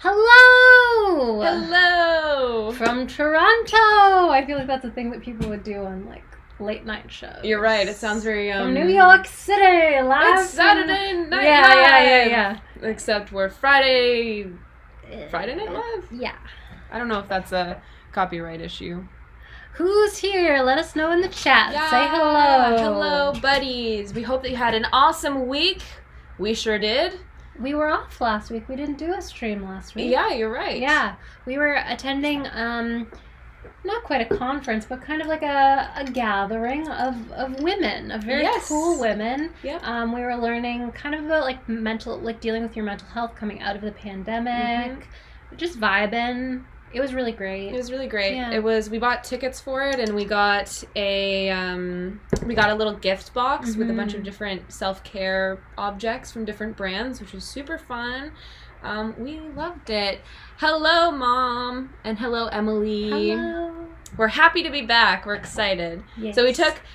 Hello! Hello! From Toronto! I feel like that's a thing that people would do on, like, late night shows. You're right, it sounds very, From New York City, live It's Saturday Night Live! Yeah. Except we're Friday Night Live? Yeah. I don't know if that's a copyright issue. Who's here? Let us know in the chat. Yeah. Say hello. Hello, buddies. We hope that you had an awesome week. We sure did. We were off last week. We didn't do a stream last week. Yeah, you're right. Yeah. We were attending, not quite a conference, but kind of like a gathering of women, of very cool women. Yep. We were learning kind of about, like, dealing with your mental health coming out of the pandemic. Just vibing. It was really great. It was really great. Yeah. We bought tickets for it, and we got a little gift box with a bunch of different self-care objects from different brands, which was super fun. We loved it. Hello, Mom, and hello, Emily. Hello. We're happy to be back. We're excited. Yes. So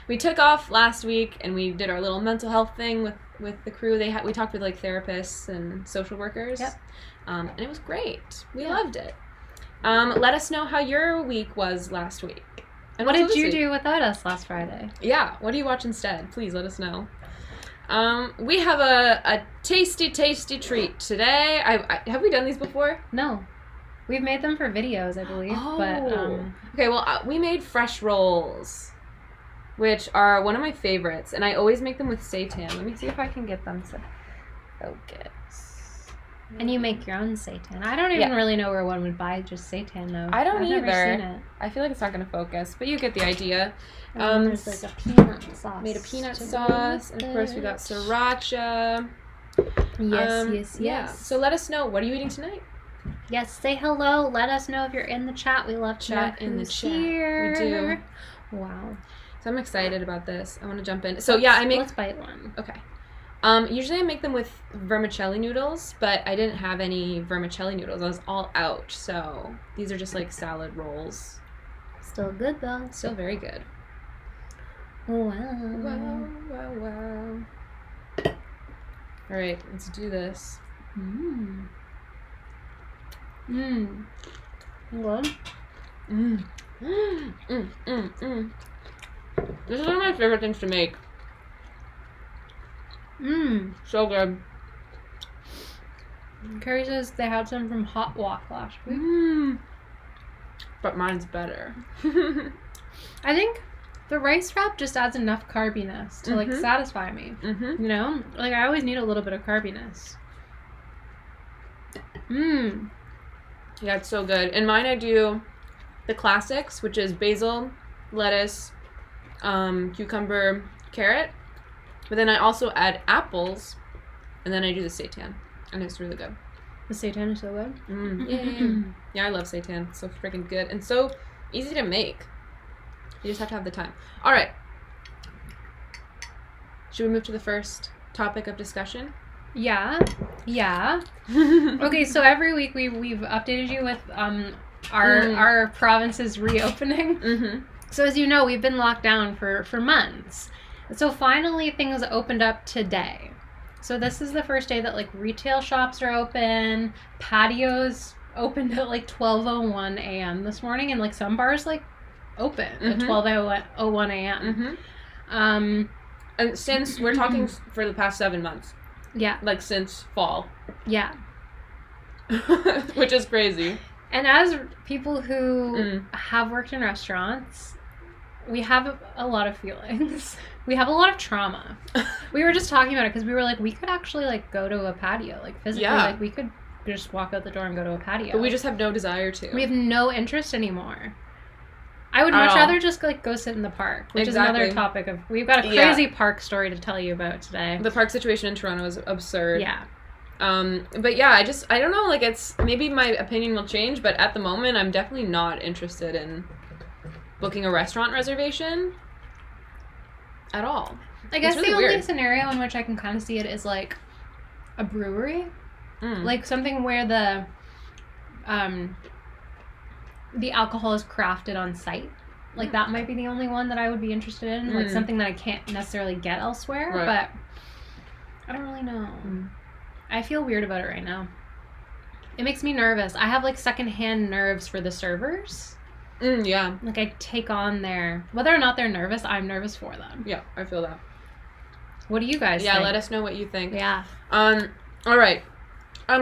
we took off last week, and we did our little mental health thing with the crew. We talked with, like, therapists and social workers. Yep. And it was great. We loved it. Let us know how your week was last week. And what did you do without us last Friday? Yeah, what do you watch instead? Please let us know. We have a tasty, tasty treat today. Have we done these before? No. We've made them for videos, I believe. Oh. But, Okay, well, we made fresh rolls, which are one of my favorites, and I always make them with seitan. Let me see if I can get them to focus. and you make your own seitan. I don't even really know where one would buy just seitan, though. I don't I've either. Never seen it. I feel like it's not going to focus, but you get the idea. There's like a peanut sauce. Made a peanut sauce, and of course we got sriracha. Yes. Yeah. So let us know, what are you eating tonight? Yes, say hello. Let us know if you're in the chat. We love to Chat know in the who's chat. here. We do. Wow. So I'm excited about this. I want to jump in. So yeah, Let's bite one. Okay. Usually I make them with vermicelli noodles, but I didn't have any vermicelli noodles. I was all out, so these are just like salad rolls. Still good, though. Still very good. Wow. Wow. All right, let's do this. Good. This is one of my favorite things to make. So good. Carrie says they had some from Hot Walk last week. But mine's better. I think the rice wrap just adds enough carbiness to like satisfy me. You know, like I always need a little bit of carbiness. Yeah, it's so good. In mine, I do the classics, which is basil, lettuce, cucumber, carrot. But then I also add apples, and then I do the seitan, and it's really good. The seitan is so good. Yeah, I love seitan. It's so freaking good and so easy to make. You just have to have the time. All right. Should we move to the first topic of discussion? Yeah. Okay, so every week we've updated you with our province's reopening. So as you know, we've been locked down for months. So finally things opened up today. So this is the first day that like retail shops are open, patios opened at like 12:01 a.m. this morning, and like some bars like open at 12:01 a.m. And since we're talking for the past 7 months. Yeah. Like since fall. Yeah. Which is crazy. And as people who have worked in restaurants, we have a lot of feelings. We have a lot of trauma. We were just talking about it because we were like, we could actually like go to a patio, like physically, like we could just walk out the door and go to a patio. But we just have no desire to. We have no interest anymore. I would much rather just like go sit in the park, which is another topic of. We've got a crazy park story to tell you about today. The park situation in Toronto is absurd. Yeah. But yeah, I don't know, like it's, maybe my opinion will change, but at the moment I'm definitely not interested in booking a restaurant reservation at all. I guess really the only weird. scenario in which I can kind of see it is like a brewery, like something where the alcohol is crafted on site. Like that might be the only one that I would be interested in, like something that I can't necessarily get elsewhere. Right. But I don't really know. I feel weird about it right now. it makes me nervous. I have like secondhand nerves for the servers. Yeah. Like I take on whether or not they're nervous, I'm nervous for them. Yeah, I feel that. What do you guys think? Yeah, let us know what you think. Yeah. All right.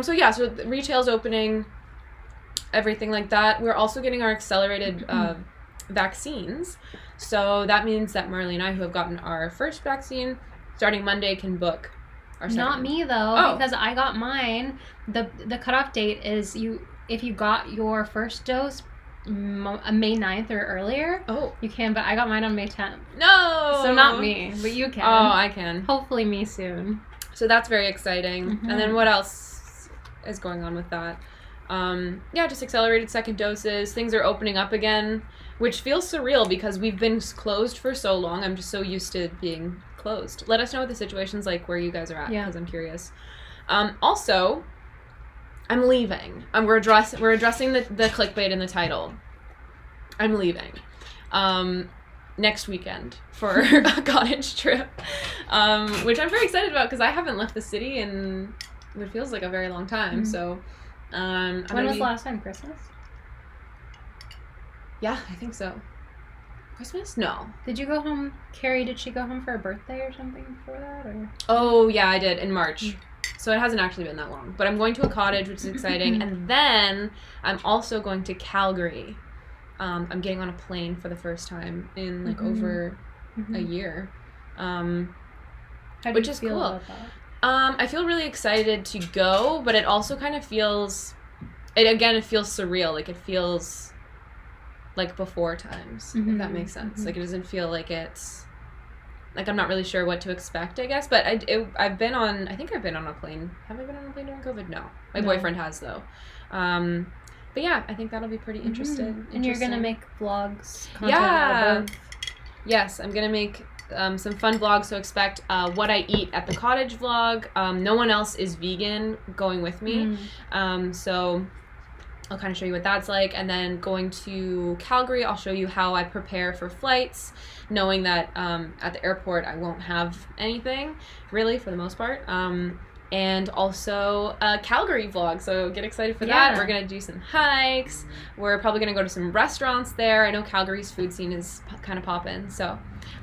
So the retail's opening, everything like that. We're also getting our accelerated vaccines. So that means that Marley and I, who have gotten our first vaccine, starting Monday, can book our second. Not me though, because I got mine. The cutoff date is if you got your first dose May 9th or earlier, you can, but I got mine on May 10th. No! So not me, but you can. Oh, I can. Hopefully me soon. So that's very exciting. And then what else is going on with that? Just accelerated second doses. Things are opening up again, which feels surreal because we've been closed for so long. I'm just so used to being closed. Let us know what the situation's like where you guys are at, because I'm curious. Also, I'm leaving. We're addressing the clickbait in the title. I'm leaving next weekend for a cottage trip, which I'm very excited about because I haven't left the city in what feels like a very long time. So, when was the last time? Christmas? Yeah, I think so. Christmas? No. Did you go home? Carrie, did she go home for a birthday or something before that? Or? Oh, yeah, I did in March. So it hasn't actually been that long. But I'm going to a cottage, which is exciting. And then I'm also going to Calgary. I'm getting on a plane for the first time in over a year. Which is cool. About that? I feel really excited to go, but it also kind of feels... It feels surreal. Like, it feels like before times, if that makes sense. Like, it doesn't feel like it's... Like, I'm not really sure what to expect, I guess. But I've been on... I think I've been on a plane. Have I been on a plane during COVID? No. My boyfriend has, though. But yeah, I think that'll be pretty interesting. And you're going to make vlogs, content out of both? Yes, I'm going to make some fun vlogs. So expect what I eat at the cottage vlog. No one else is vegan going with me. So... I'll kind of show you what that's like, and then going to Calgary, I'll show you how I prepare for flights, knowing that at the airport I won't have anything, really, for the most part, and also a Calgary vlog, so get excited for that. We're going to do some hikes, we're probably going to go to some restaurants there. I know Calgary's food scene is kind of poppin', so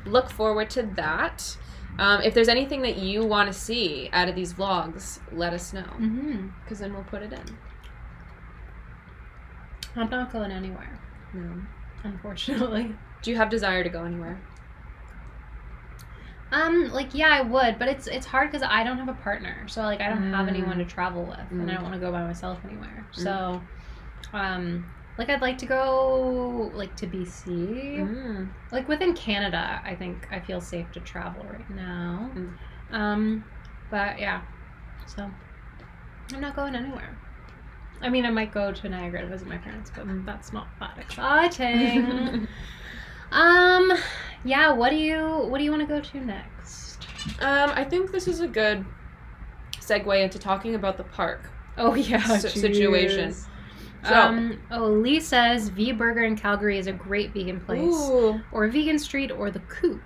look forward to that. If there's anything that you want to see out of these vlogs, let us know, because then we'll put it in. I'm not going anywhere. No. Unfortunately. Do you have desire to go anywhere? I would, but it's hard because I don't have a partner. So, I don't have anyone to travel with, and I don't want to go by myself anywhere. So, I'd like to go, to BC. Within Canada, I think I feel safe to travel right now. But, yeah. So, I'm not going anywhere. I mean, I might go to Niagara to visit my parents, but that's not that exciting. What do you want to go to next? I think this is a good segue into talking about the park. Oh yeah, situation. So, Lee says V Burger in Calgary is a great vegan place, or Vegan Street, or the Coop.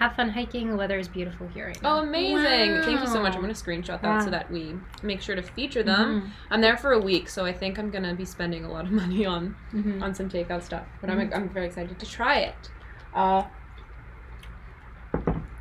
Have fun hiking. The weather is beautiful here right now. Oh, amazing. Wow. Thank you so much. I'm going to screenshot that so that we make sure to feature them. I'm there for a week, so I think I'm going to be spending a lot of money on some takeout stuff. But I'm very excited to try it.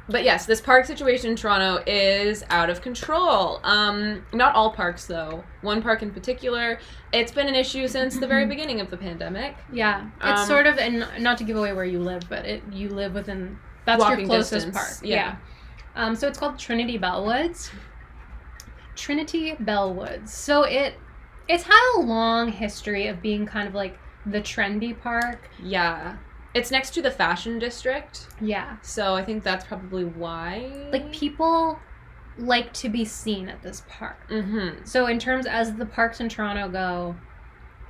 But yes, this park situation in Toronto is out of control. Not all parks, though. One park in particular, it's been an issue since the very beginning of the pandemic. Yeah. It's sort of, and not to give away where you live, but you live within... That's walking your closest park. Yeah. So it's called Trinity Bellwoods. So it's had a long history of being kind of like the trendy park. Yeah. It's next to the fashion district. Yeah. So I think that's probably why. People like to be seen at this park. So in terms as the parks in Toronto go,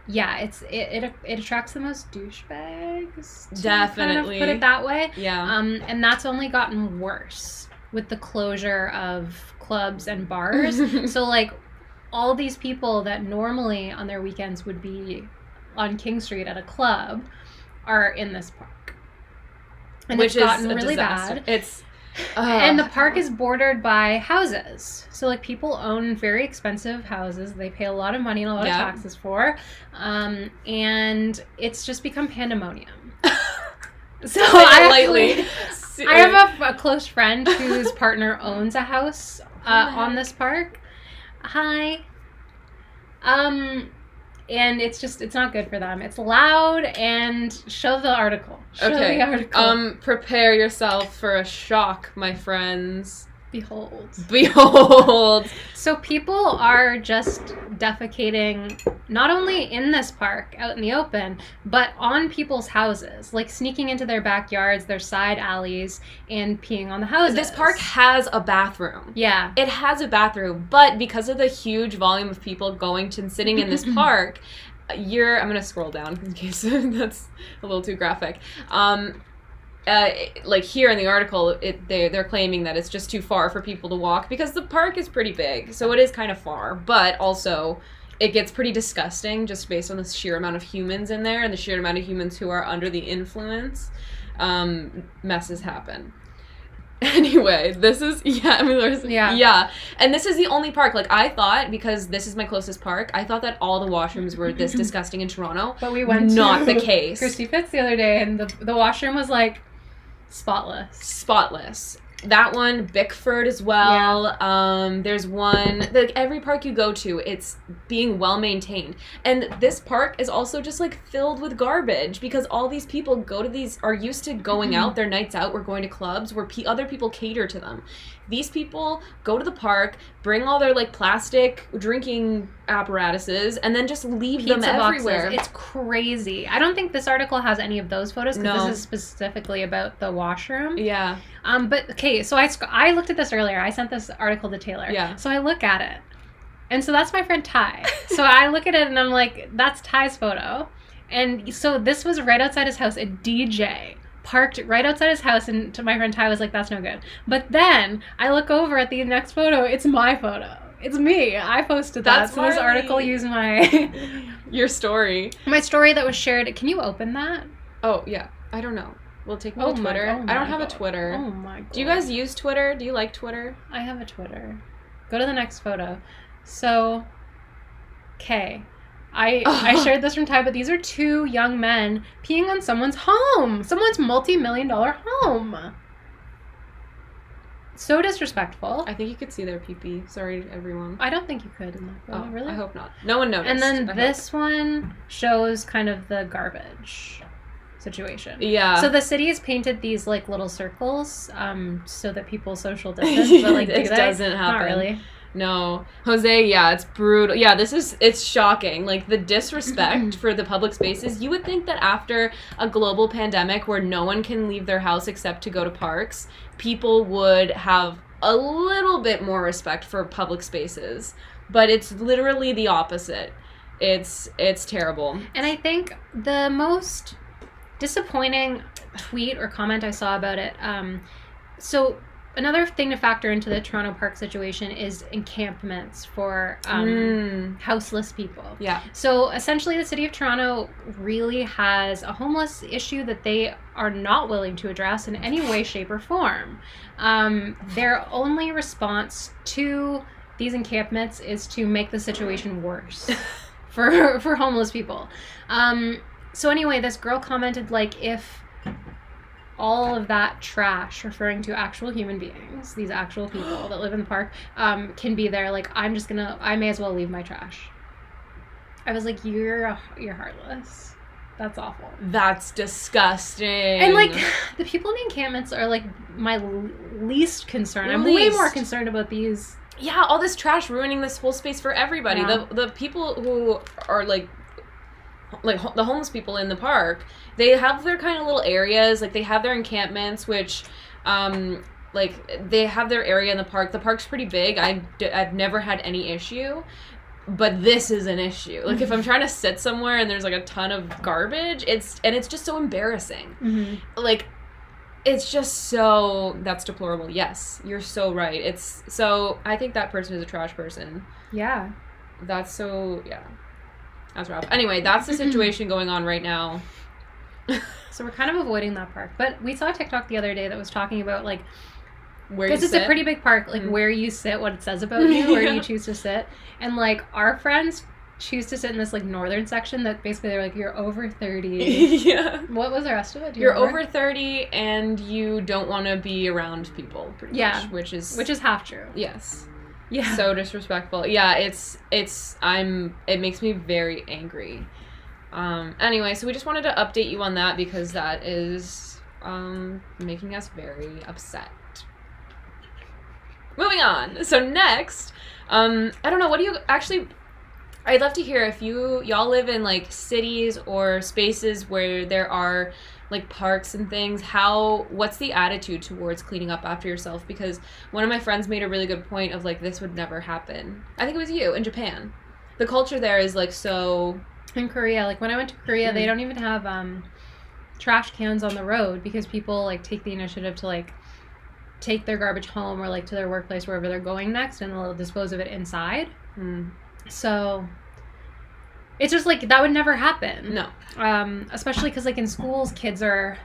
yeah, it attracts the most douchebags. Definitely. Kind of put it that way. Yeah. And that's only gotten worse with the closure of clubs and bars. So all these people that normally on their weekends would be on King Street at a club are in this park. And Which it's gotten is a really disaster. bad. It's And the park is bordered by houses. So, like, people own very expensive houses. They pay a lot of money and a lot of taxes for. And it's just become pandemonium. So I have a close friend whose partner owns a house on this park. Hi. And it's not good for them. It's loud, and show the article. Show the article. Prepare yourself for a shock, my friends. Behold. So people are just defecating not only in this park out in the open, but on people's houses, like sneaking into their backyards, their side alleys, and peeing on the houses. This park has a bathroom. Yeah. It has a bathroom, but because of the huge volume of people going to and sitting in this park, I'm going to scroll down in case that's a little too graphic. Like here in the article, they're claiming that it's just too far for people to walk because the park is pretty big, so it is kind of far, but also it gets pretty disgusting just based on the sheer amount of humans in there and the sheer amount of humans who are under the influence. Messes happen. Anyway, this is, and this is the only park, like, I thought, because this is my closest park, I thought that all the washrooms were this disgusting in Toronto. But we went not the case. Christy Fitz the other day, and the washroom was, like, spotless. That one, Bickford as well. Yeah. There's one, like every park you go to, it's being well maintained. And this park is also just like filled with garbage because all these people are used to going out, their nights out, we're going to clubs where other people cater to them. These people go to the park, bring all their like plastic drinking apparatuses, and then just leave them everywhere. It's crazy. I don't think this article has any of those photos because this is specifically about the washroom. Yeah. But okay, so I looked at this earlier. I sent this article to Taylor. Yeah. So I look at it, and so that's my friend Ty. So I look at it and I'm like, that's Ty's photo, and so this was right outside his house. A DJ parked right outside his house, and to my friend Ty was like, that's no good. But then I look over at the next photo, it's my photo. It's me. I posted that. So this article used your story. My story that was shared. Can you open that? Oh, yeah. I don't know. Will it take me to Twitter? I don't have a Twitter. Oh my god. Do you guys use Twitter? Do you like Twitter? I have a Twitter. Go to the next photo. So, okay. I shared this from Ty, but these are two young men peeing on someone's home. Someone's multi-million-dollar home. So disrespectful. I think you could see their pee-pee. Sorry, everyone. I don't think you could in that photo, really. I hope not. No one noticed. And then this one shows kind of the garbage situation. Yeah. So the city has painted these like little circles so that people social distance, but like it doesn't happen. Not really. No. Jose, yeah, it's brutal. Yeah, it's shocking. Like, the disrespect for the public spaces. You would think that after a global pandemic where no one can leave their house except to go to parks, people would have a little bit more respect for public spaces. But it's literally the opposite. It's terrible. And I think the most disappointing tweet or comment I saw about it, so another thing to factor into the Toronto park situation is encampments for houseless people. Yeah. So essentially the city of Toronto really has a homeless issue that they are not willing to address in any way, shape, or form. Their only response to these encampments is to make the situation worse for homeless people. So anyway, this girl commented, like, if all of that trash, referring to actual human beings, these actual people that live in the park, can be there, like, I may as well leave my trash. I was like, you're heartless. That's awful. That's disgusting. And, like, the people in the encampments are, like, my least concern. I'm way more concerned about these. Yeah, all this trash ruining this whole space for everybody. Yeah. The people who are, like the homeless people in the park, they have their kind of little areas, like they have their encampments, which like they have their area in the park. The park's pretty big. I've never had any issue, but this is an issue. Like if I'm trying to sit somewhere and there's like a ton of garbage, it's just so embarrassing. Like it's just so, that's deplorable. Yes, you're so right. I think that person is a trash person. Yeah. That's rough. Anyway, that's the situation going on right now. So we're kind of avoiding that park. But we saw a TikTok the other day that was talking about, like, where you because it's sit. a pretty big park, like where you sit, what it says about you, where you choose to sit. And like our friends choose to sit in this like northern section that basically they're like, you're over 30. Yeah. What was the rest of it? You're over 30 and you don't want to be around people, pretty much, which is half true. Yes. Yeah. So disrespectful. Yeah, it makes me very angry. Anyway, so we just wanted to update you on that because that is making us very upset. Moving on. So next, I don't know, what do you actually, I'd love to hear if y'all live in like cities or spaces where there are like parks and things, what's the attitude towards cleaning up after yourself? Because one of my friends made a really good point of like, this would never happen. I think it was you in Japan. The culture there is like so... In Korea, like when I went to Korea, they don't even have trash cans on the road because people like take the initiative to like take their garbage home or like to their workplace, wherever they're going next, and they'll dispose of it inside. So it's just like that would never happen. No. Especially because like in schools, kids are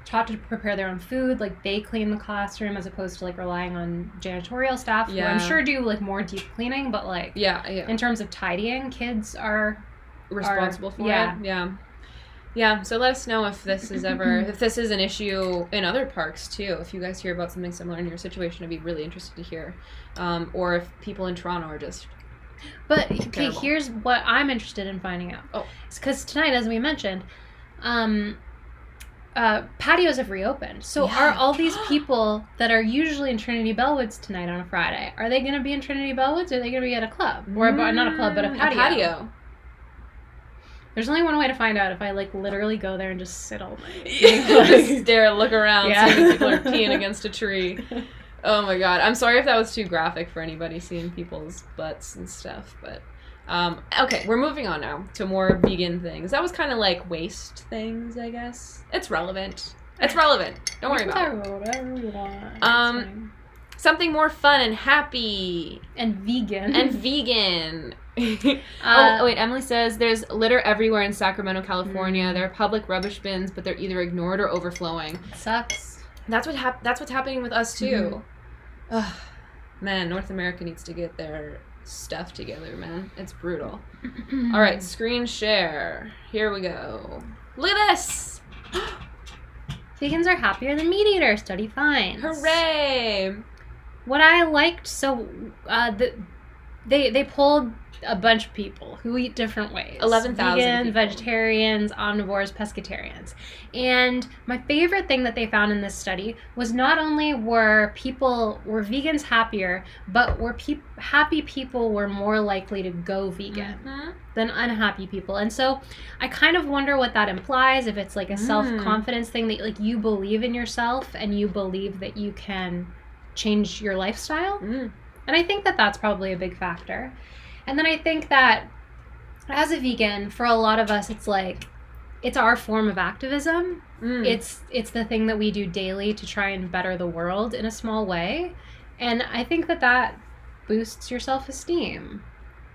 taught to prepare their own food. Like they clean the classroom as opposed to like relying on janitorial staff who I'm sure do like more deep cleaning, but like in terms of tidying, kids are responsible for it. Yeah, so let us know if this is if this is an issue in other parks too. If you guys hear about something similar in your situation, I'd be really interested to hear. Or if people in Toronto are just But okay, here's what I'm interested in finding out. It's because tonight, as we mentioned, patios have reopened. So are all these people that are usually in Trinity Bellwoods tonight on a Friday, are they going to be in Trinity Bellwoods, or are they going to be at a club? Or not a club, but a patio? A patio. There's only one way to find out, if I like literally go there and just sit all night. Just stare, look around, see if people are peeing against a tree. Oh my god. I'm sorry if that was too graphic for anybody seeing people's butts and stuff, but okay, we're moving on now to more vegan things. That was kind of like waste things, I guess. It's relevant. It's relevant. Don't worry about it. Whatever you want. Something more fun and happy. And vegan. Wait, Emily says there's litter everywhere in Sacramento, California. There are public rubbish bins, but they're either ignored or overflowing. It sucks. That's what's happening with us too. Ugh, man, North America needs to get their stuff together, man. It's brutal. All right, screen share. Here we go. Look at this. Vegans are happier than meat eaters. Study finds. Hooray! What I liked, so they polled a bunch of people who eat different ways. 11,000 Vegan, people. Vegetarians, omnivores, pescatarians. And my favorite thing that they found in this study was not only were vegans happier, but happy people were more likely to go vegan than unhappy people. And so I kind of wonder what that implies, if it's like a self-confidence thing that like you believe in yourself and you believe that you can change your lifestyle. And I think that that's probably a big factor. And then I think that as a vegan, for a lot of us, it's like, it's our form of activism. It's the thing that we do daily to try and better the world in a small way. And I think that boosts your self-esteem.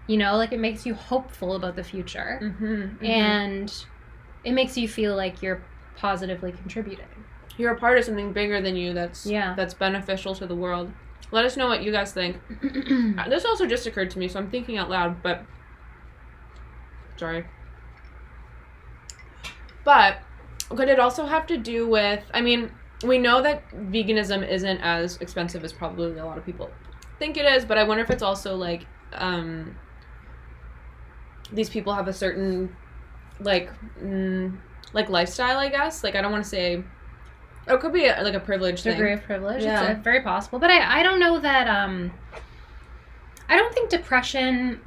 You know, like it makes you hopeful about the future. And it makes you feel like you're positively contributing. You're a part of something bigger than you that's beneficial to the world. Let us know what you guys think. This also just occurred to me, so I'm thinking out loud, but... Sorry. But could it also have to do with... I mean, we know that veganism isn't as expensive as probably a lot of people think it is, but I wonder if it's also like... these people have a certain, like lifestyle, I guess. Like, I don't want to say... It could be a privilege thing. Degree of privilege. Yeah. It's very possible. But I don't know that... I don't think depression...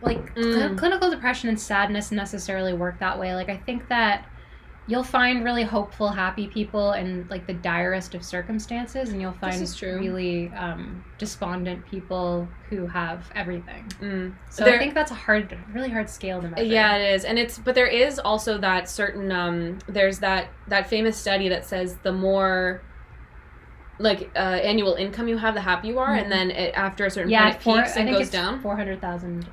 clinical depression and sadness necessarily work that way. Like, I think that you'll find really hopeful, happy people in, like, the direst of circumstances, and you'll find really despondent people who have everything. So I think that's a really hard scale to measure. Yeah, it is. But there is also that certain, there's that famous study that says the more, like, annual income you have, the happier you are, and then after a certain point it peaks and goes down. $400,000.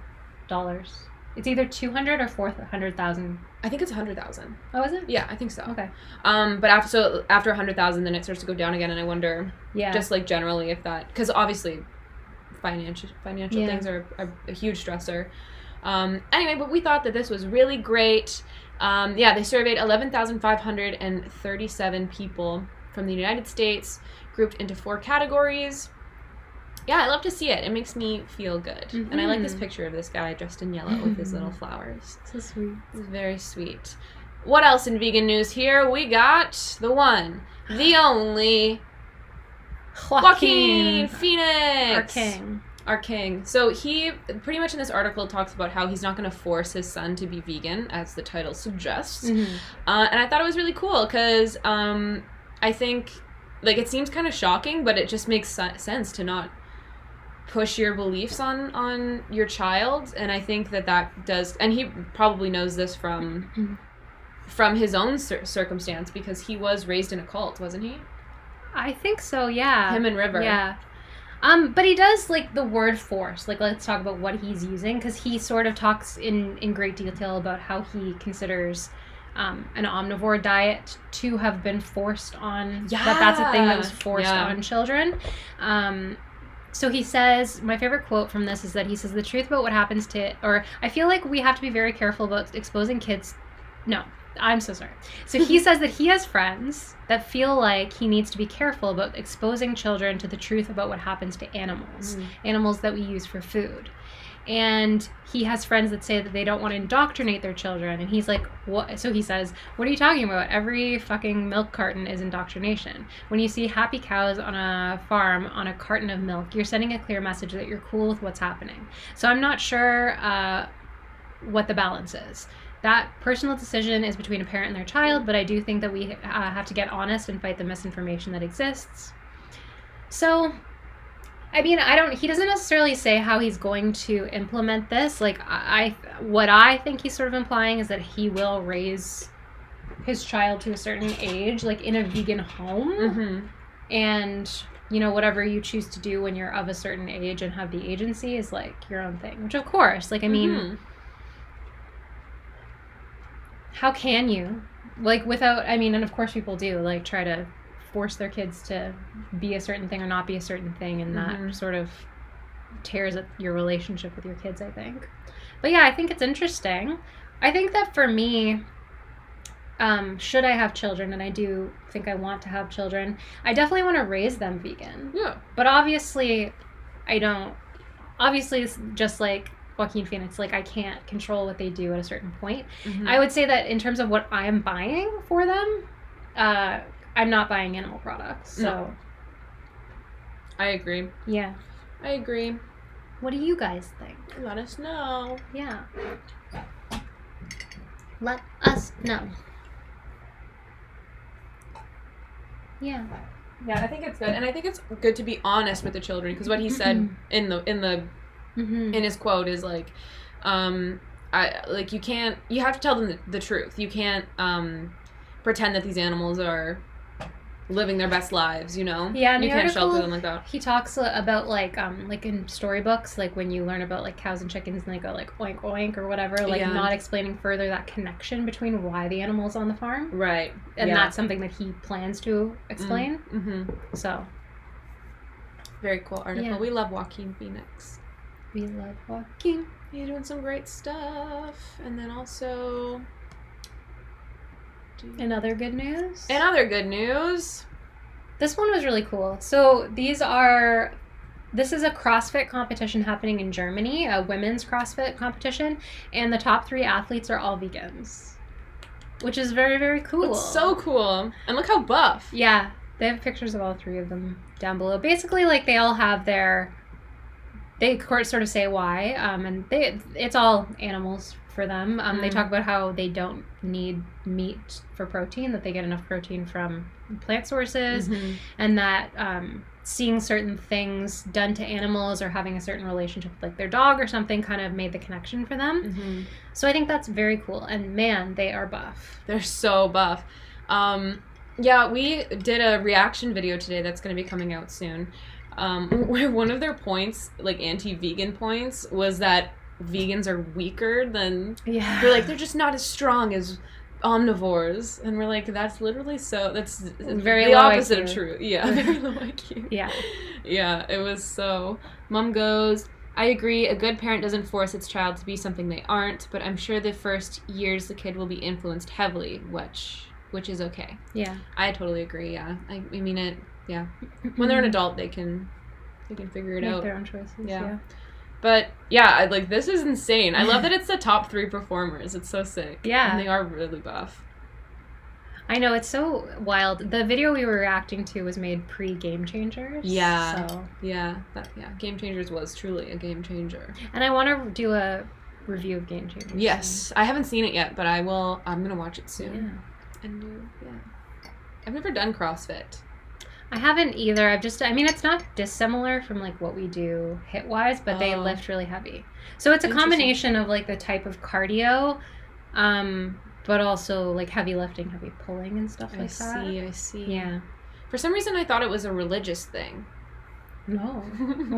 It's either 200 or 400,000. I think it's 100,000. Oh, is it? Yeah, I think so. Okay. But after 100,000, then it starts to go down again, and I wonder, just like generally if that, because obviously, financial things are a huge stressor. Anyway, but we thought that this was really great. They surveyed 11,537 people from the United States, grouped into 4 categories. Yeah, I love to see it. It makes me feel good. Mm-hmm. And I like this picture of this guy dressed in yellow with his little flowers. So sweet. It's very sweet. What else in vegan news here? We got the one, the only, Joaquin Phoenix. Our king. So he, pretty much in this article, talks about how he's not going to force his son to be vegan, as the title suggests. Mm-hmm. And I thought it was really cool, because I think, like, it seems kind of shocking, but it just makes sense to not push your beliefs on your child. And I think that does, and he probably knows this from his own circumstance, because he was raised in a cult, wasn't he? I think so, yeah. Him and River. Yeah. But he does, like, the word force. Like, let's talk about what he's using, because he sort of talks in great detail about how he considers an omnivore diet to have been forced on. Yeah. That's a thing that was forced on children. So he says, my favorite quote from this is that he says, the truth about what happens to, or I feel like we have to be very careful about exposing kids. No, I'm so sorry. So he says that he has friends that feel like he needs to be careful about exposing children to the truth about what happens to animals, animals that we use for food. And he has friends that say that they don't want to indoctrinate their children. And he's like, what? So he says, what are you talking about? Every fucking milk carton is indoctrination. When you see happy cows on a farm on a carton of milk, you're sending a clear message that you're cool with what's happening. So I'm not sure what the balance is. That personal decision is between a parent and their child, but I do think that we have to get honest and fight the misinformation that exists. So, I mean, he doesn't necessarily say how he's going to implement this. Like, what I think he's sort of implying is that he will raise his child to a certain age, like in a vegan home. Mm-hmm. And, you know, whatever you choose to do when you're of a certain age and have the agency is like your own thing, which of course, like, I mean, how can you, like, without, I mean, and of course people do, like, try to force their kids to be a certain thing or not be a certain thing, and that sort of tears at your relationship with your kids, I think. But yeah, I think it's interesting. I think that for me, should I have children, and I do think I want to have children, I definitely want to raise them vegan. Yeah. But obviously, I don't. Obviously, it's just like Joaquin Phoenix, like, I can't control what they do at a certain point. Mm-hmm. I would say that in terms of what I'm buying for them, I'm not buying animal products, so. No. I agree. Yeah. I agree. What do you guys think? Let us know. Yeah. Let us know. Yeah. Yeah, I think it's good. And I think it's good to be honest with the children, because what he said in his quote is like, you have to tell them the truth. You can't pretend that these animals are living their best lives, you know? Yeah, and you can't shelter them like that. He talks about like in storybooks, like when you learn about like cows and chickens and they go like oink oink or whatever, like not explaining further that connection between why the animal's on the farm. Right. And that's something that he plans to explain. Mm-hmm. So. Very cool article. Yeah. We love Joaquin Phoenix. We love Joaquin. He's doing some great stuff. And then also... In other good news? This one was really cool. So this is a CrossFit competition happening in Germany, a women's CrossFit competition, and the top 3 athletes are all vegans, which is very, very cool. It's so cool. And look how buff. Yeah. They have pictures of all 3 of them down below. Basically, like, they all have they sort of say why, and it's all animals for them. They talk about how they don't need meat for protein, that they get enough protein from plant sources, and that seeing certain things done to animals or having a certain relationship with like their dog or something kind of made the connection for them. So I think that's very cool. And man, they are buff. They're so buff. Yeah, we did a reaction video today that's going to be coming out soon, where one of their points, like anti-vegan points, was that vegans are weaker than... Yeah. They're like, they're just not as strong as omnivores. And we're like, that's literally that's very the low opposite IQ. of true. Yeah, very low IQ. Yeah. Yeah, it was so... Mom goes, I agree, a good parent doesn't force its child to be something they aren't, but I'm sure the first years the kid will be influenced heavily, which is okay. Yeah. I totally agree, yeah. I mean it, yeah. When they're an adult, they can figure it Make out. their own choices, Yeah. But, yeah, this is insane. I love that it's the top 3 performers. It's so sick. Yeah. And they are really buff. I know, it's so wild. The video we were reacting to was made pre-Game Changers. Yeah. So. Yeah. Game Changers was truly a game changer. And I want to do a review of Game Changers. Yes. I haven't seen it yet, but I will. I'm going to watch it soon. Yeah. And I've never done CrossFit. I haven't either. It's not dissimilar from like what we do hit-wise, but they lift really heavy. So it's a combination of like the type of cardio, but also like heavy lifting, heavy pulling and stuff like that. I see. Yeah. For some reason I thought it was a religious thing. No.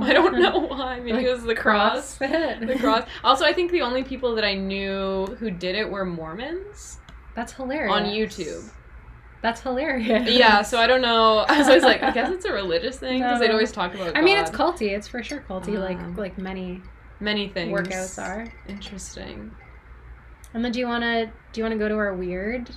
I don't know why. Maybe it was the cross. CrossFit. The cross. Also, I think the only people that I knew who did it were Mormons. That's hilarious. On YouTube. That's hilarious. Yeah, so I don't know. I was always like, I guess it's a religious thing because they'd always talk about God. I mean, it's culty. It's for sure culty, like many things. Workouts are. Interesting. And then do you want to go to our weird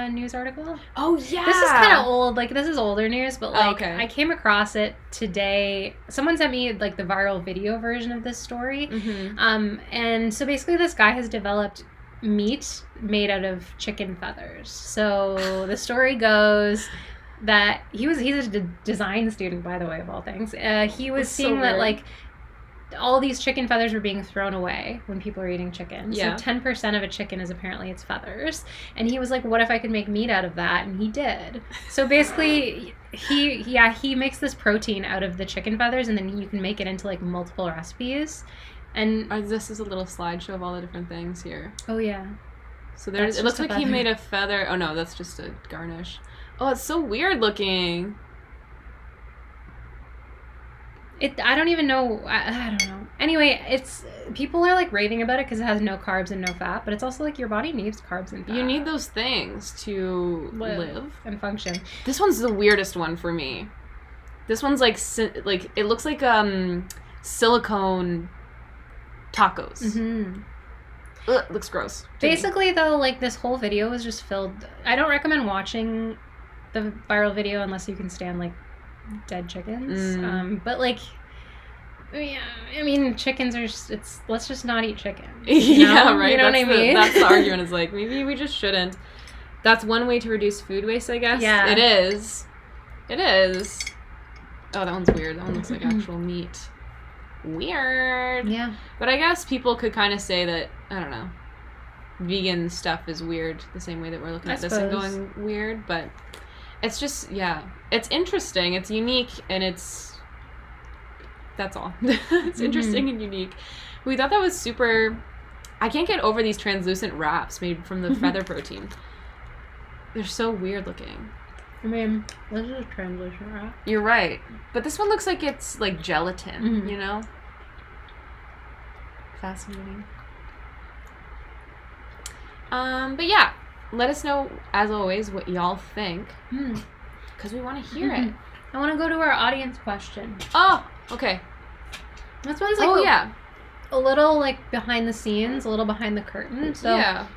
news article? Oh, yeah. This is kind of old. Like, this is older news, but like okay. I came across it today. Someone sent me like the viral video version of this story. Mm-hmm. And so basically this guy has developed meat made out of chicken feathers. So the story goes that he's a design student, by the way, of all things. He was seeing that like all these chicken feathers were being thrown away when people are eating chicken. Yeah. So 10% of a chicken is apparently its feathers. And he was like, what if I could make meat out of that? And he did. So basically he makes this protein out of the chicken feathers, and then you can make it into like multiple recipes. And this is a little slideshow of all the different things here. Oh yeah. So it looks like he made a feather. Oh no, that's just a garnish. Oh, it's so weird looking. I don't even know. I don't know. Anyway, people are like raving about it because it has no carbs and no fat, but it's also like your body needs carbs and fat. You need those things to live and function. This one's the weirdest one for me. This one's like it looks like silicone tacos. Mm-hmm. Ugh, looks gross. Basically, though, like this whole video was just filled. I don't recommend watching the viral video unless you can stand like dead chickens. But like, yeah, I mean, chickens are just, let's just not eat chicken. Yeah, right. You know what I mean? That's the argument. Is like, maybe we just shouldn't. That's one way to reduce food waste, I guess. Yeah. It is. Oh, that one's weird. That one looks like actual meat. Weird. Yeah. But I guess people could kind of say that, I don't know, vegan stuff is weird the same way that we're looking at this and going weird, but it's just, yeah, it's interesting, it's unique, and that's all. It's interesting and unique. We thought that was super, I can't get over these translucent wraps made from the feather protein. They're so weird looking. I mean, this is a translation wrap. You're right. But this one looks like it's like gelatin, you know? Fascinating. But yeah, let us know, as always, what y'all think. Because we want to hear it. I want to go to our audience question. Oh, okay. This one's like a little like behind the scenes, a little behind the curtain. So, yeah.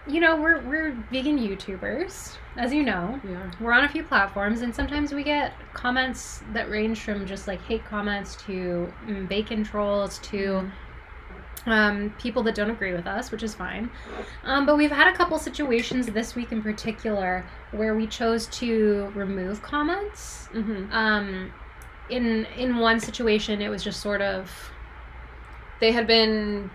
You know, we're vegan YouTubers, as you know. We are. We're on a few platforms, and sometimes we get comments that range from just like hate comments to bacon trolls to people that don't agree with us, which is fine. But we've had a couple situations this week in particular where we chose to remove comments. In one situation, it was just sort of they had been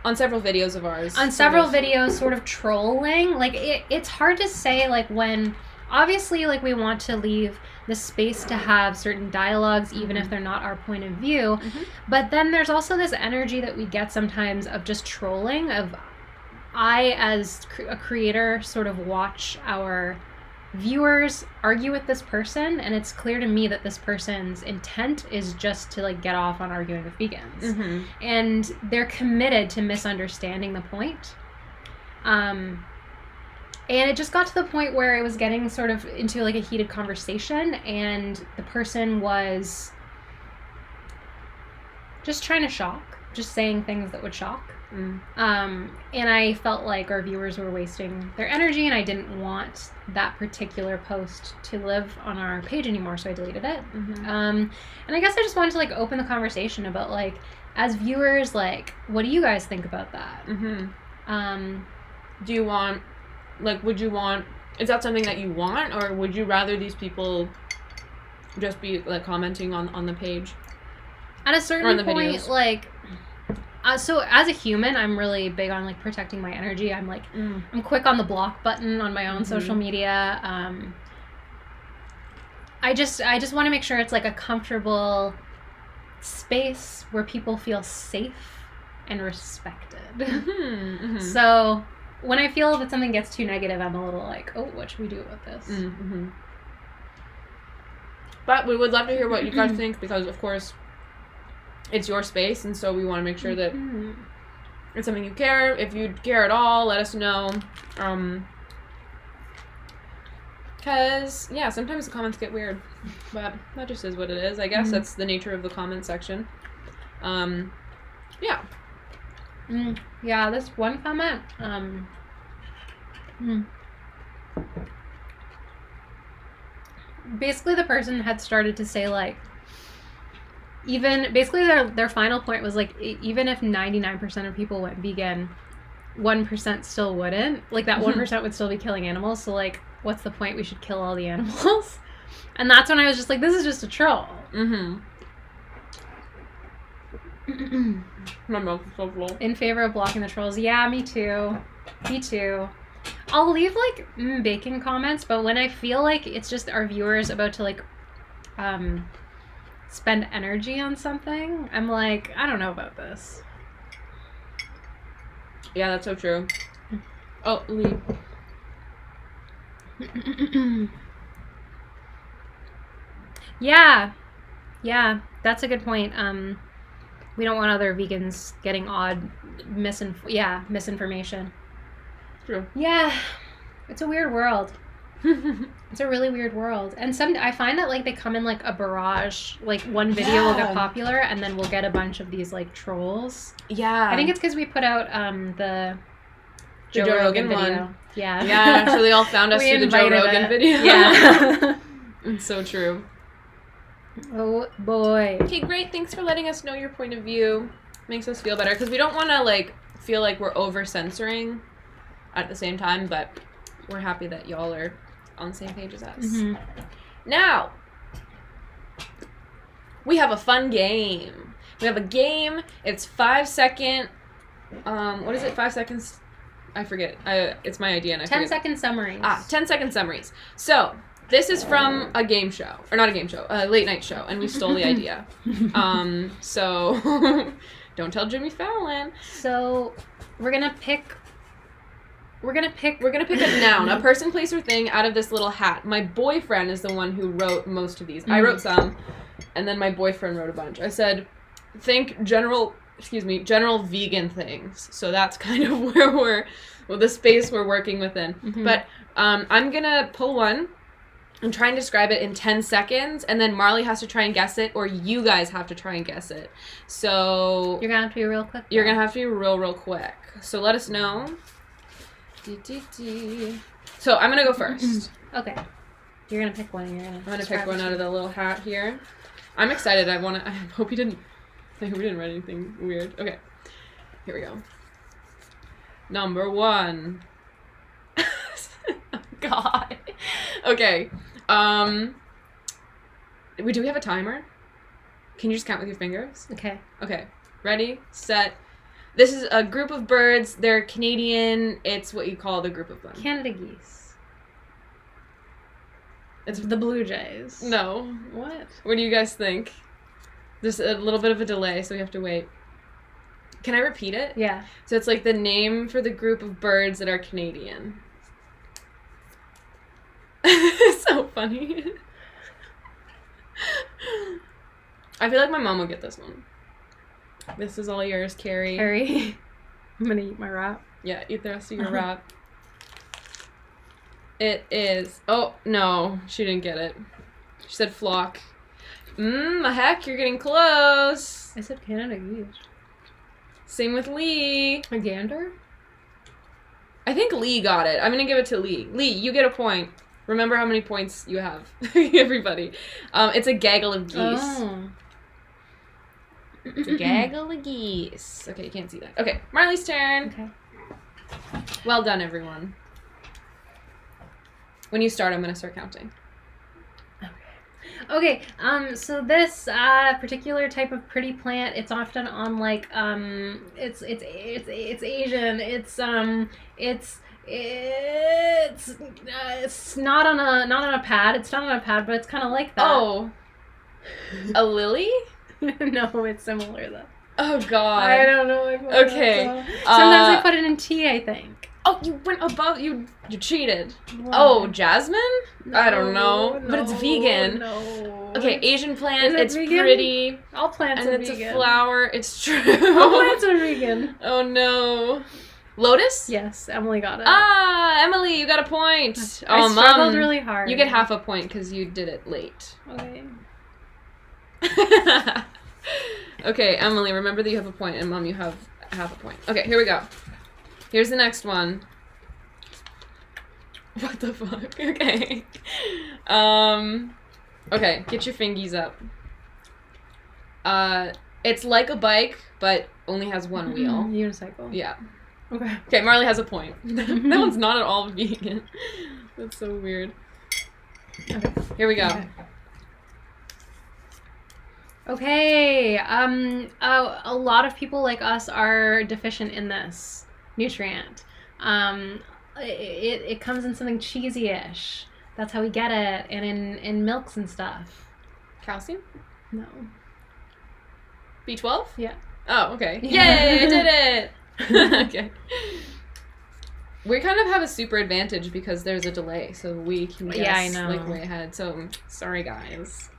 on several videos of ours. On several videos, sort of trolling. Like, it's hard to say, like, when... Obviously, like, we want to leave the space to have certain dialogues, even if they're not our point of view. But then there's also this energy that we get sometimes of just trolling, of I, as a creator, sort of watch our viewers argue with this person, and it's clear to me that this person's intent is just to like get off on arguing with vegans. Mm-hmm. And they're committed to misunderstanding the point. And it just got to the point where it was getting sort of into like a heated conversation, and the person was just trying to shock, just saying things that would shock. And I felt like our viewers were wasting their energy, and I didn't want that particular post to live on our page anymore, so I deleted it. And I guess I just wanted to like open the conversation about like, as viewers, like, what do you guys think about that? Do you want, like, would you want, is that something that you want, or would you rather these people just be like commenting on the page? At a certain point, videos? like, so as a human, I'm really big on like protecting my energy. I'm like, I'm quick on the block button on my own social media. I just want to make sure it's like a comfortable space where people feel safe and respected. So when I feel that something gets too negative, I'm a little like, oh, what should we do about this? But we would love to hear what you guys think, because of course it's your space, and so we want to make sure that it's something you care. If you care at all, let us know. Because, yeah, sometimes the comments get weird, but that just is what it is. I guess that's the nature of the comment section. Yeah. Yeah, this one comment, basically the person had started to say like, even basically their final point was like, even if 99% of people went vegan, 1% still wouldn't. Like that 1% would still be killing animals. So like, what's the point? We should kill all the animals. And that's when I was just like, this is just a troll. My mouth is so full. In favor of blocking the trolls. Yeah, me too. Me too. I'll leave like bacon comments, but when I feel like it's just our viewers about to like spend energy on something, I'm like, I don't know about this. Yeah, that's so true. Oh, Lee. Yeah, that's a good point. We don't want other vegans getting odd misinformation. True. Yeah, it's a weird world. It's a really weird world. And I find that like they come in like a barrage. Like one video will get popular, and then we'll get a bunch of these like trolls. Yeah. I think it's because we put out the Joe Rogan video. one. Yeah. Yeah, so they all found us through the Joe Rogan video. Yeah. It's so true. Oh boy. Okay, great. Thanks for letting us know your point of view. Makes us feel better, because we don't want to like feel like we're over censoring at the same time, but we're happy that y'all are on the same page as us. Now, we have a fun game. We have a game. It's 5-second. What is it? 5 seconds. I forget. It's my idea, and I forget. 10-second summaries. 10-second summaries. So this is from a game show, or not a game show, a late night show, and we stole the idea. So don't tell Jimmy Fallon. So we're gonna pick a noun, a person, place, or thing out of this little hat. My boyfriend is the one who wrote most of these. I wrote some, and then my boyfriend wrote a bunch. I said, think general vegan things. So that's kind of where the space we're working within. But I'm gonna pull one and try and describe it in 10 seconds, and then Marley has to try and guess it, or you guys have to try and guess it. So you're gonna have to be real quick. You're gonna have to be real quick. So let us know. So I'm gonna go first. Okay. You're gonna pick one. I'm gonna pick one out of the little hat here. I'm excited. I hope we didn't write anything weird. Okay. Here we go. Number 1. Oh, God. Okay. Do we have a timer? Can you just count with your fingers? Okay. Okay. Ready, set. This is a group of birds. They're Canadian. It's what you call the group of them. Canada geese. It's the Blue Jays. No. What? What do you guys think? There's a little bit of a delay, so we have to wait. Can I repeat it? Yeah. So it's like the name for the group of birds that are Canadian. So funny. I feel like my mom will get this one. This is all yours, Carrie. Carrie. I'm gonna eat my wrap. Yeah, eat the rest of your wrap. It is... Oh, no. She didn't get it. She said flock. Heck, you're getting close. I said Canada Goose. Same with Lee. A gander? I think Lee got it. I'm gonna give it to Lee. Lee, you get a point. Remember how many points you have. Everybody. It's a gaggle of geese. Oh. It's a gaggle of geese. Okay, you can't see that. Okay, Marley's turn. Okay. Well done, everyone. When you start, I'm gonna start counting. Okay, so this particular type of pretty plant, it's often on like it's Asian. It's not on a pad. It's not on a pad, but it's kind of like that. Oh, a lily? No, it's similar though. Oh God. I don't know. Okay. Sometimes I put it in tea, I think. Oh, you went above. You cheated. What? Oh, jasmine? No, I don't know, but it's vegan. No. Okay, Asian plant. It's vegan? pretty. All plants And are it's vegan. a flower. It's true. All plants are vegan. Oh no. Lotus? Yes, Emily got it. Ah, Emily, you got a point. I struggled really hard. You get half a point because you did it late. Okay. Okay, Emily, remember that you have a point, and Mom, you have half a point. Okay, here we go. Here's the next one. What the fuck? Okay. Okay, get your fingies up. It's like a bike, but only has one wheel. Unicycle. Yeah. Okay. Okay, Marley has a point. That one's not at all vegan. That's so weird. Okay. Here we go. Okay. A lot of people like us are deficient in this nutrient. It comes in something cheesy-ish. That's how we get it, and in milks and stuff. Calcium? No. B12? Yeah. Oh, okay. Yeah. Yay, I did it! Okay. We kind of have a super advantage because there's a delay, so we can guess I know. like way ahead. So sorry guys.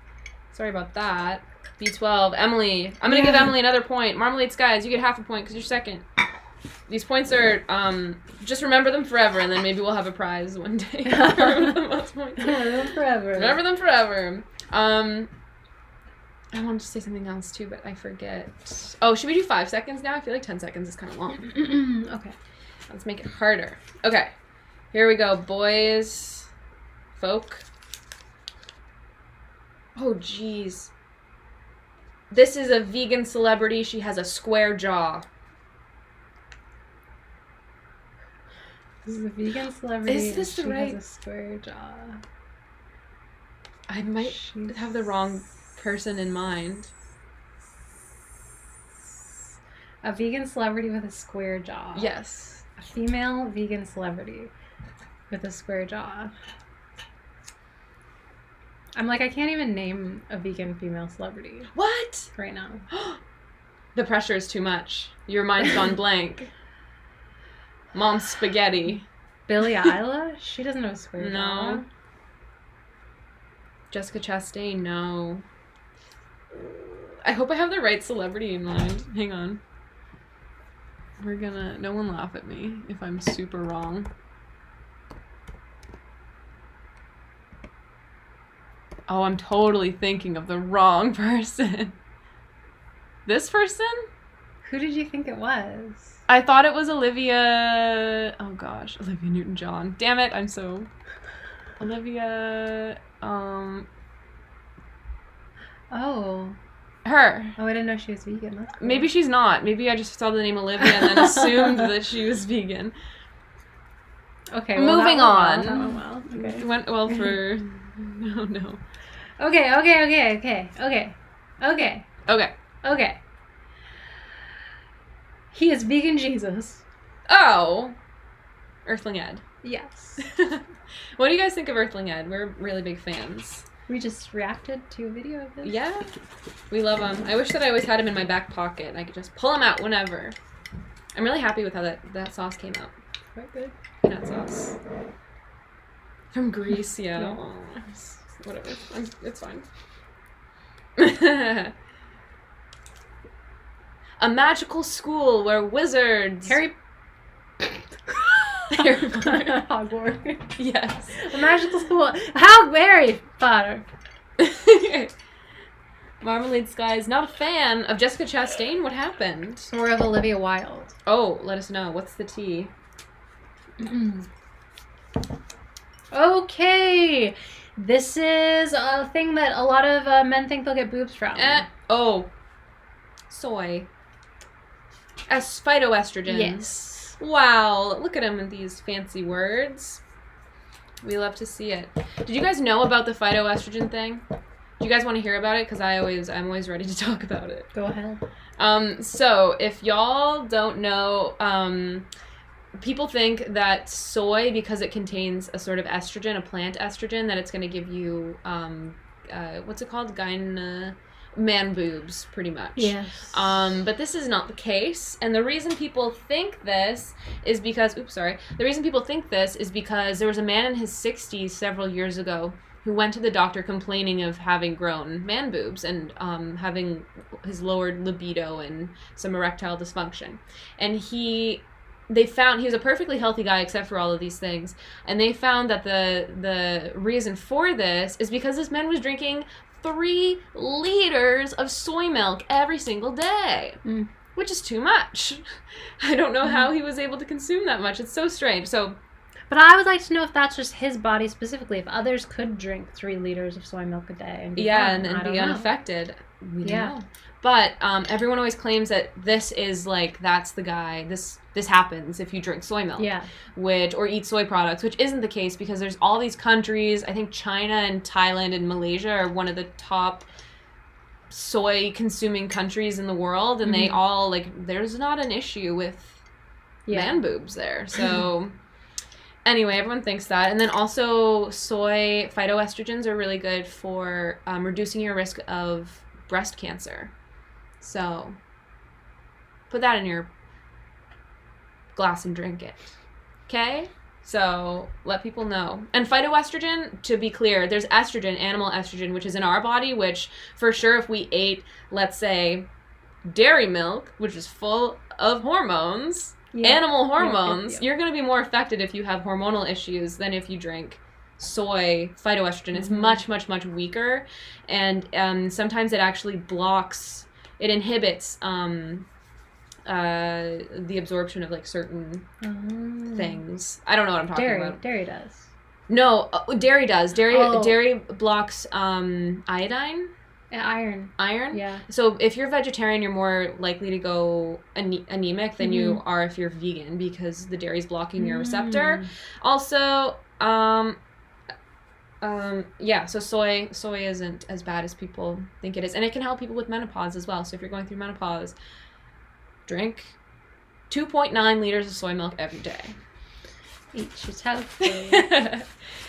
Sorry about that. B12. Emily. I'm gonna give Emily another point. Marmalade Skies, you get half a point because you're second. These points are just remember them forever, and then maybe we'll have a prize one day. Remember the most points. Remember them forever. Remember them forever. I wanted to say something else too, but I forget. Oh, should we do 5 seconds now? I feel like 10 seconds is kind of long. Okay. Let's make it harder. Okay. Here we go, boys. Folk. Oh, jeez. This is a vegan celebrity. She has a square jaw. This is a vegan celebrity. Is this and the right? She has a square jaw. I might have the wrong person in mind. A vegan celebrity with a square jaw. Yes. A female vegan celebrity with a square jaw. I'm like, I can't even name a vegan female celebrity What? right now. The pressure is too much. Your mind's gone blank. Mom's spaghetti. Billie Eilish? She doesn't have a square jaw. No. Jessica Chastain, no. I hope I have the right celebrity in mind. Hang on. No one laugh at me if I'm super wrong. Oh, I'm totally thinking of the wrong person. This person? Who did you think it was? I thought it was Olivia... Oh gosh, Olivia Newton-John. Damn it, I'm so... Olivia... Oh. Her. Oh, I didn't know she was vegan. That's cool. Maybe she's not. Maybe I just saw the name Olivia and then assumed that she was vegan. Okay, Moving on. That went well. Okay. It went well for... No. Okay. He is vegan Jesus. Oh. Earthling Ed. Yes. What do you guys think of Earthling Ed? We're really big fans. We just reacted to a video of this. Yeah. We love him. I wish that I always had him in my back pocket and I could just pull him out whenever. I'm really happy with how that sauce came out. Quite good. Peanut sauce. From Greece, yeah. Yeah. Oh, whatever. It's fine. A magical school where wizards... Harry Potter. Hogwarts. Yes. A magical school. How Harry Potter. Marmalade Sky is not a fan of Jessica Chastain. What happened? Or of Olivia Wilde. Oh, let us know. What's the tea? Okay. This is a thing that a lot of men think they'll get boobs from. Oh. Soy. As phytoestrogens. Yes. Wow. Look at him with these fancy words. We love to see it. Did you guys know about the phytoestrogen thing? Do you guys want to hear about it? Because I'm always ready to talk about it. Go ahead. So if y'all don't know, people think that soy, because it contains a sort of estrogen, a plant estrogen, that it's going to give you, what's it called? Man boobs, pretty much. Yes. But this is not the case. And the reason people think this is because, the reason people think this is because there was a man in his 60s several years ago who went to the doctor complaining of having grown man boobs and having his lowered libido and some erectile dysfunction. And they found he was a perfectly healthy guy except for all of these things. And they found that the reason for this is because this man was drinking 3 liters of soy milk every single day, which is too much. I don't know how he was able to consume that much. It's so strange. But I would like to know if that's just his body specifically. If others could drink 3 liters of soy milk a day and be and be unaffected. We don't know. But everyone always claims that this is like, that's the guy. This happens if you drink soy milk. Yeah. Or eat soy products, which isn't the case because there's all these countries. I think China and Thailand and Malaysia are one of the top soy consuming countries in the world, and they all there's not an issue with man boobs there. So anyway, everyone thinks that. And then also soy phytoestrogens are really good for reducing your risk of breast cancer. So put that in your glass and drink it. Okay? So let people know. And phytoestrogen, to be clear, there's estrogen, animal estrogen, which is in our body, which for sure if we ate, let's say, dairy milk, which is full of hormones, animal hormones, you're going to be more affected if you have hormonal issues than if you drink soy phytoestrogen. It's much, much, much weaker. And sometimes it actually inhibits the absorption of certain things. I don't know what I'm talking about. Dairy does. No, dairy does. Dairy blocks iodine. Iron. Yeah. So if you're vegetarian, you're more likely to go anemic than you are if you're vegan because the dairy's blocking your receptor. Also, so soy isn't as bad as people think it is. And it can help people with menopause as well. So if you're going through menopause, drink 2.9 liters of soy milk every day. Each is healthy.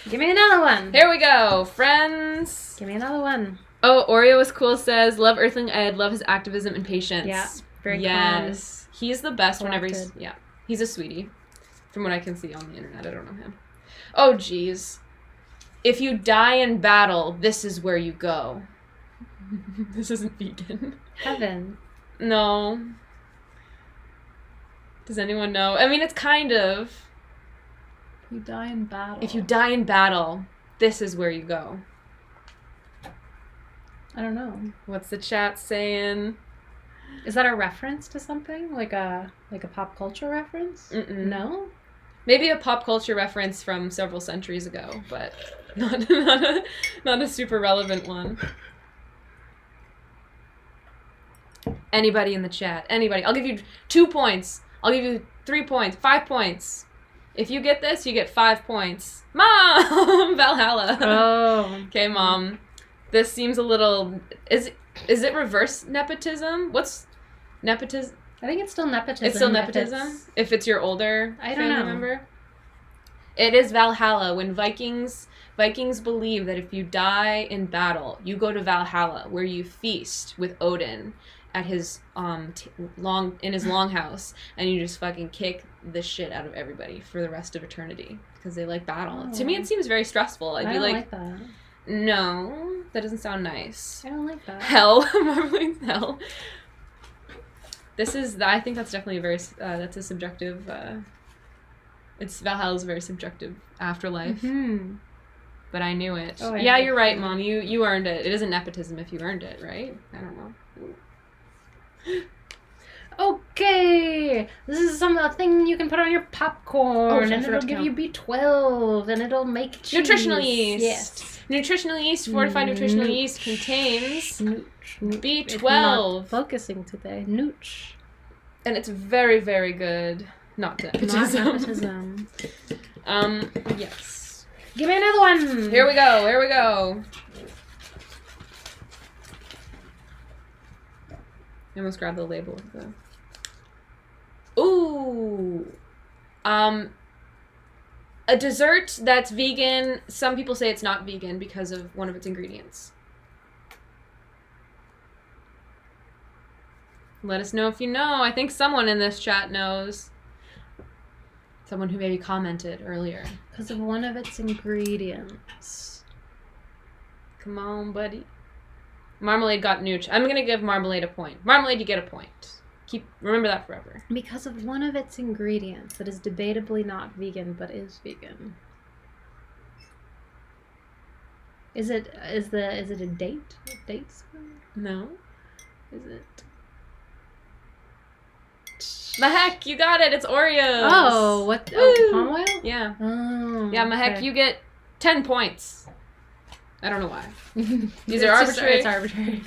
Give me another one. Here we go, friends. Give me another one. Oh, Oreo is cool says, love Earthling Ed, love his activism and patience. Yeah, very yes. calm. He's the best whenever he's a sweetie. From what I can see on the internet, I don't know him. Oh, jeez. If you die in battle, this is where you go. This isn't vegan. Heaven. No. Does anyone know? I mean, it's kind of. If you die in battle. If you die in battle, this is where you go. I don't know. What's the chat saying? Is that a reference to something? Like a pop culture reference? No? Maybe a pop culture reference from several centuries ago, but not a super relevant one. Anybody in the chat? Anybody? I'll give you 2 points. I'll give you 3 points. 5 points. If you get this, you get 5 points. Mom! Valhalla. Oh. Okay, Mom. This seems a little... Is it reverse nepotism? What's nepotism? I think it's still nepotism. It's still nepotism? If it's your older family member? It is Valhalla. When Vikings believe that if you die in battle, you go to Valhalla, where you feast with Odin at his longhouse, and you just fucking kick the shit out of everybody for the rest of eternity because they like battle. To me, it seems very stressful. I'd be like that. No, that doesn't sound nice. I don't like that. Hell, Marmalade hell. I think that's definitely a very that's a subjective. Valhalla's a very subjective afterlife. Mm-hmm. But I knew it. Oh, yeah, you're right, Mom. You earned it. It isn't nepotism if you earned it, right? I don't know. Okay, this is a thing you can put on your popcorn, and it'll give you B12, and it'll make cheese. Nutritional yeast. Yes. Nutritional yeast, fortified nutritional yeast contains B12. It's not focusing today. Nooch. And it's very, very good. Not nepotism. Yes. Give me another one. Here we go. I almost grabbed the label of the... Ooh! A dessert that's vegan. Some people say it's not vegan because of one of its ingredients. Let us know if you know. I think someone in this chat knows. Someone who maybe commented earlier. Because of one of its ingredients. Come on, buddy. Marmalade got nooch. I'm going to give Marmalade a point. Marmalade, you get a point. Remember that forever. Because of one of its ingredients that is debatably not vegan, but is vegan. Is it a date? A date spoon? No. Is it? Mahek, you got it. It's Oreos. Oh, what? Oh, palm oil? Yeah. Oh. Yeah, Mahek, you get 10 points. I don't know why. These are arbitrary. It's arbitrary.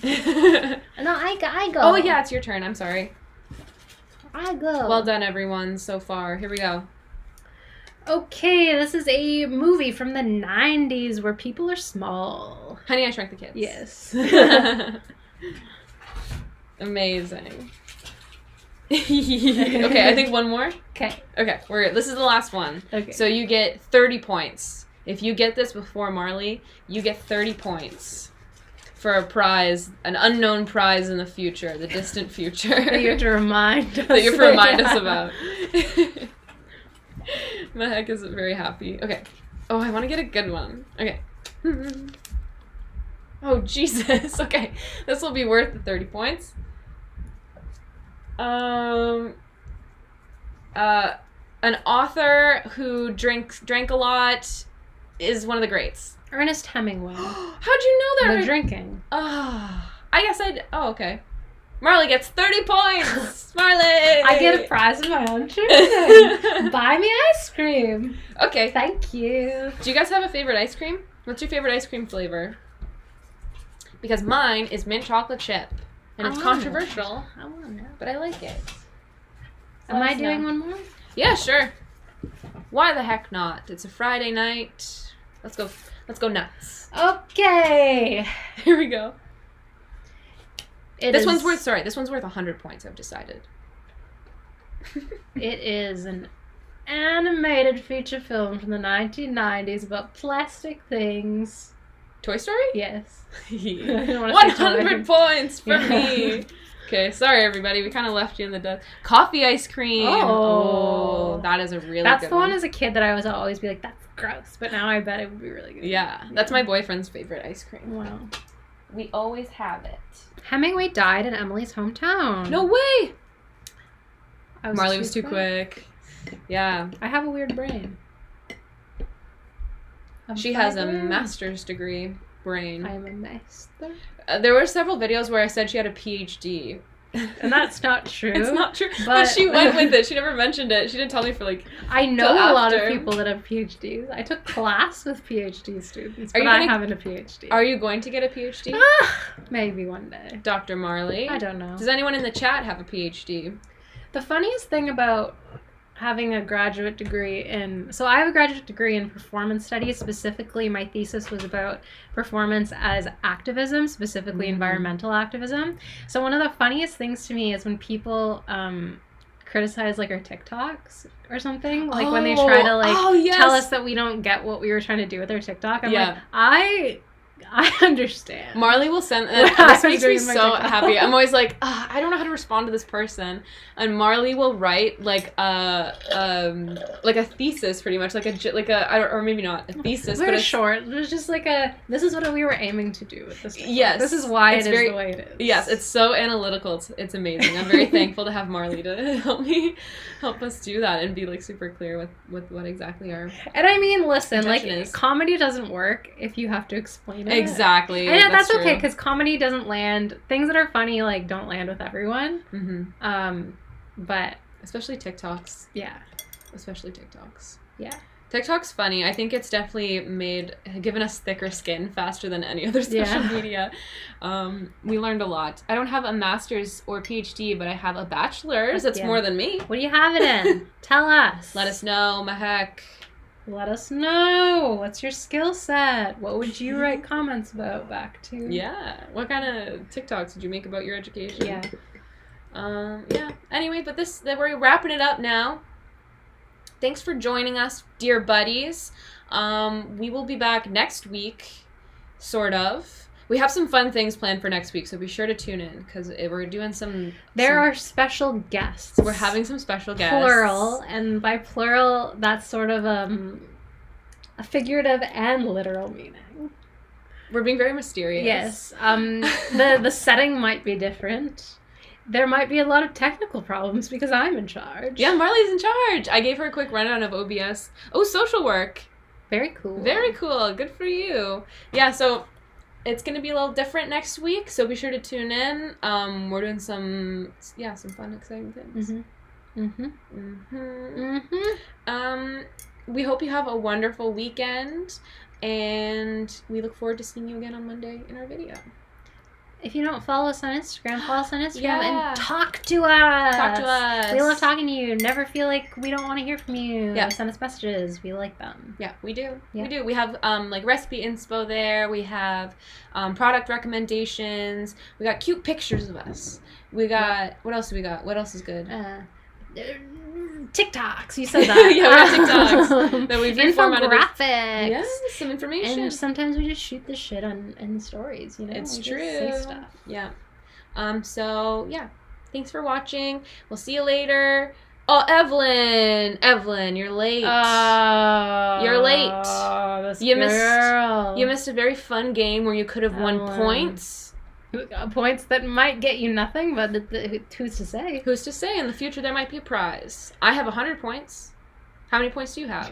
No, I go. Oh, yeah, it's your turn. I'm sorry. I go. Well done, everyone, so far. Here we go. Okay, this is a movie from the 90s where people are small. Honey, I Shrunk the Kids. Yes. Amazing. Okay, I think one more. Okay. This is the last one. Okay. So you get 30 points. If you get this before Marley, you get 30 points for a prize, an unknown prize in the future, the distant future. That you have to remind us. That you have to remind us about. Mahek is very happy. Okay. Oh, I want to get a good one. Okay. Oh, Jesus. Okay. This will be worth the 30 points. An author who drank a lot is one of the greats. Ernest Hemingway. How'd you know that? The drinking. I guess oh, okay. Marley gets 30 points. Marley! I get a prize of my own choosing. Buy me ice cream. Okay. Thank you. Do you guys have a favorite ice cream? What's your favorite ice cream flavor? Because mine is mint chocolate chip. And it's controversial. I want to know. But I like it. Am I doing one more? Yeah, sure. Why the heck not? It's a Friday night. Let's go nuts. Okay. Here we go. This one's worth 100 points, I've decided. It is an animated feature film from the 1990s about plastic things. Toy Story? Yes. 100 points for me. Okay, sorry everybody. We kind of left you in the dust. Coffee ice cream. Oh, that is a really good one. That's the one as a kid that I was always be like, that's gross. But now I bet it would be really good. Yeah, that's my boyfriend's favorite ice cream. Wow. We always have it. Hemingway died in Emily's hometown. No way! Marley was too quick. Yeah. I have a weird brain. She has a master's degree brain. I am a master. There were several videos where I said she had a PhD. And that's not true. It's not true. But she went with it. She never mentioned it. She didn't tell me for I know a lot of people that have PhDs. I took class with PhD students, but I haven't a PhD. Are you going to get a PhD? Maybe one day. Dr. Marley? I don't know. Does anyone in the chat have a PhD? The funniest thing about having a graduate degree so I have a graduate degree in performance studies. Specifically, my thesis was about performance as activism, specifically environmental activism. So one of the funniest things to me is when people criticize like our TikToks or something, like when they try to tell us that we don't get what we were trying to do with our TikTok. I'm like, I I understand. Marley will send, this makes me so happy. I'm always like, I don't know how to respond to this person, and Marley will write like a thesis, pretty much, or maybe not a thesis, but it's short. It was just like this is what we were aiming to do with this. Yes, this is why it is the way it is. Yes, it's so analytical. It's amazing. I'm very thankful to have Marley to help us do that and be like super clear with what exactly our. And I mean, listen, like is. Comedy doesn't work if you have to explain it. Exactly. And that's okay, because comedy doesn't land. Things that are funny like don't land with everyone. Mm-hmm. But especially TikToks. Yeah. Especially TikToks. Yeah. TikTok's funny. I think it's definitely given us thicker skin faster than any other social media. We learned a lot. I don't have a master's or PhD, but I have a bachelor's. That's more than me. What do you have it in? Tell us. Let us know, Mahek. Let us know. What's your skill set? What would you write comments about back to? Yeah. What kind of TikToks did you make about your education? Yeah. Yeah. Anyway, but we're wrapping it up now. Thanks for joining us, dear buddies. We will be back next week, sort of. We have some fun things planned for next week, so be sure to tune in, because we're doing some... There are special guests. We're having some special guests. Plural, and by plural, that's sort of a figurative and literal meaning. We're being very mysterious. Yes. The setting might be different. There might be a lot of technical problems because I'm in charge. Yeah, Marley's in charge. I gave her a quick rundown of OBS. Oh, social work. Very cool. Very cool. Good for you. Yeah, so it's going to be a little different next week, so be sure to tune in. We're doing some fun, exciting things. We hope you have a wonderful weekend, and we look forward to seeing you again on Monday in our video. If you don't follow us on Instagram, follow us on Instagram and talk to us. Talk to us. We love talking to you. Never feel like we don't want to hear from you. Yeah. Send us messages. We like them. Yeah, we do. Yeah. We do. We have like recipe inspo there. We have product recommendations. We got cute pictures of us. We got what else do we got? What else is good? TikToks. You said that. Yeah, we have TikToks that we've reformatted. Infographics. Yes, some information. And sometimes we just shoot the shit in the stories. You know, it's we true. Just say stuff. Yeah. So yeah, thanks for watching. We'll see you later. Oh, Evelyn, you're late. You're late. This you girl. missed a very fun game where you could have won points. Points that might get you nothing, but who's to say? Who's to say? In the future, there might be a prize. I have 100 points. How many points do you have?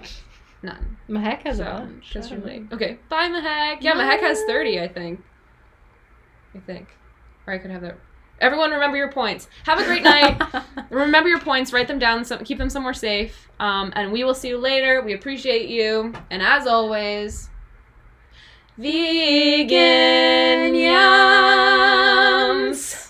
None. Mahek has a bunch. Because you're late. Okay, bye, Mahek. Yeah, Mahek has 30, I think. Or I could have that. Everyone, remember your points. Have a great night. Remember your points. Write them down. Keep them somewhere safe. And we will see you later. We appreciate you. And as always... Vegan Yums!